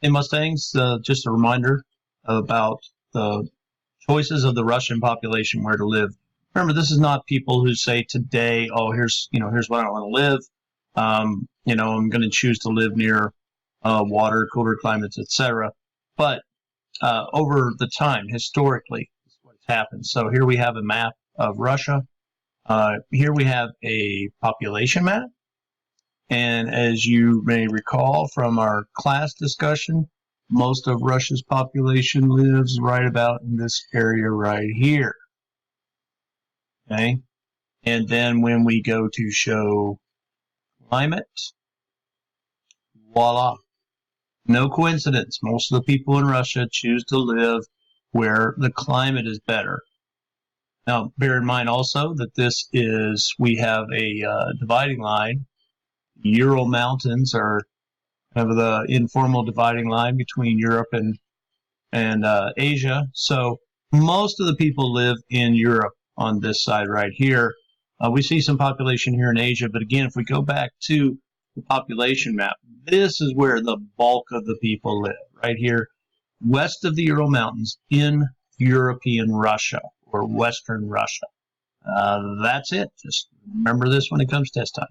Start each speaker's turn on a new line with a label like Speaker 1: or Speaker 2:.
Speaker 1: Hey, Mustangs, just a reminder about the choices of the Russian population where to live. Remember, this is not people who say today, oh, here's what I want to live. I'm going to choose to live near water, cooler climates, etc. But over the time, historically, this is what's happened. So here we have a map of Russia. Here we have a population map. And as you may recall from our class discussion, most of Russia's population lives right about in this area right here. Okay. And then when we go to show climate, voila. No coincidence. Most of the people in Russia choose to live where the climate is better. Now, bear in mind also that we have a dividing line. Ural Mountains are kind of the informal dividing line between Europe and Asia. So most of the people live in Europe on this side right here. We see some population here in Asia, but again, if we go back to the population map, this is where the bulk of the people live, right here, west of the Ural Mountains in European Russia or Western Russia. That's it. Just remember this when it comes test time.